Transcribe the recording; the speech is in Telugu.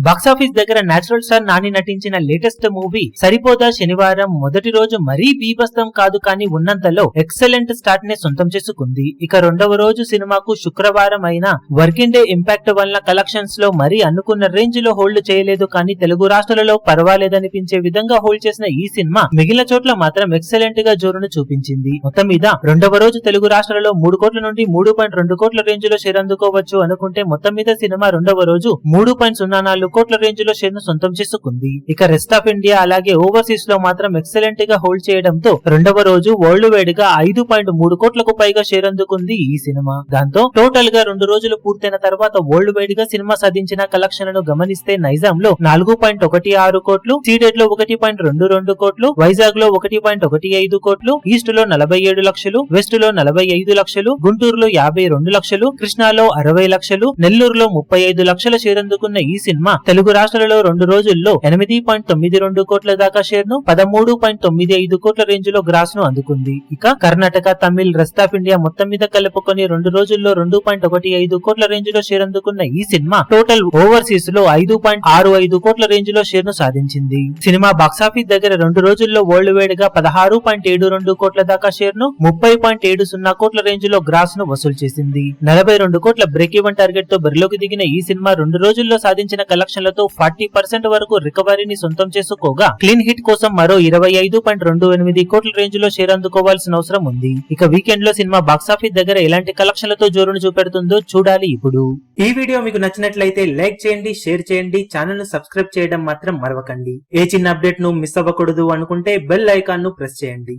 బాక్సాఫీస్ దగ్గర నేచురల్ స్టార్ నాని నటించిన లేటెస్ట్ మూవీ సరిపోదా శనివారం మొదటి రోజు మరీ బీభత్సం కాదు కానీ ఉన్నంతలో ఎక్సలెంట్ స్టార్ట్ నే సొంతం చేసుకుంది. ఇక రెండవ రోజు సినిమాకు శుక్రవారం అయిన వర్కింగ్ డే ఇంపాక్ట్ వల్ల కలెక్షన్స్ లో మరీ అనుకున్న రేంజ్ లో హోల్డ్ చేయలేదు కానీ తెలుగు రాష్ట్రాలలో పర్వాలేదనిపించే విధంగా హోల్డ్ చేసిన ఈ సినిమా మిగిలిన చోట్ల మాత్రం ఎక్సలెంట్ గా జోరును చూపించింది. మొత్తం మీద రెండవ రోజు తెలుగు రాష్ట్రాలలో 3 కోట్ల నుండి 3.2 కోట్ల రేంజ్ లో షేర్ అందుకోవచ్చు అనుకుంటే మొత్తం మీద సినిమా రెండవ రోజు 3.04 కోట్ల రేంజ్ లో షేర్ ను సొంతం చేసుకుంది. ఇక రెస్ట్ ఆఫ్ ఇండియా అలాగే ఓవర్సీస్ లో మాత్రం ఎక్సలెంట్ గా హోల్డ్ చేయడంతో రెండవ రోజు వరల్డ్ వైడ్ గా 5.3 కోట్లకు పైగా షేర్ అందుకుంది ఈ సినిమా. దాంతో టోటల్ గా 2 రోజులు పూర్తయిన తర్వాత వరల్డ్ వైడ్ గా సినిమా సాధించిన కలెక్షన్లను గమనిస్తే నైజాం లో 4.16 కోట్లు, సీడెడ్ లో 1.22 కోట్లు, వైజాగ్ లో 1.15 కోట్లు, ఈస్ట్ లో 47 లక్షలు, వెస్ట్ లో 45 లక్షలు, గుంటూరులో 52 లక్షలు, కృష్ణాలో 60 లక్షలు, నెల్లూరులో 35 లక్షల షేర్ అందుకున్న ఈ సినిమా తెలుగు రాష్ట్రాలలో 2 రోజుల్లో 8.92 కోట్ల దాకా షేర్ ను 13.95 కోట్ల రేంజ్ లో గ్రాస్ ను అందుకుంది. ఇక Karnataka, Tamil, rest of India మొత్తం మీద కలుపుకొని 2 రోజుల్లో 2.15 కోట్ల రేంజ్ లో షేర్ అందుకున్న ఈ సినిమా టోటల్ ఓవర్సీస్ లో 5.65 కోట్ల రేంజ్ లో షేర్ ను సాధించింది. సినిమా బాక్సాఫీస్ దగ్గర 2 రోజుల్లో వరల్డ్ వైడ్ గా 16.72 కోట్ల దాకా షేర్ ను 30.70 కోట్ల రేంజ్ లో గ్రాస్ ను వసూలు చేసింది. 42 కోట్ల బ్రేక్ ఈవెన్ టార్గెట్ తో బరిలోకి దిగిన ఈ సినిమా 2 రోజుల్లో సాధించిన కలెక్షన్లతో 40% వరకు రికవరీని సొంతం చేసుకోగా క్లీన్ హిట్ కోసం మరో 25.28 కోట్ల రేంజ్ లో షేర్ అందుకోవాల్సిన అవసరం ఉంది. ఇక వీకెండ్ లో సినిమా బాక్సాఫీస్ దగ్గర ఎలాంటి కలెక్షన్లతో జోరును చూపెడుతుందో చూడాలి. ఇప్పుడు ఈ వీడియో మీకు నచ్చినట్లయితే లైక్ చేయండి, షేర్ చేయండి, ఛానల్ ను సబ్స్క్రైబ్ చేయడం మాత్రం మరవకండి. ఏ చిన్న అప్డేట్ ను మిస్ అవ్వకూడదు అనుకుంటే బెల్ ఐకాన్ ను ప్రెస్ చేయండి.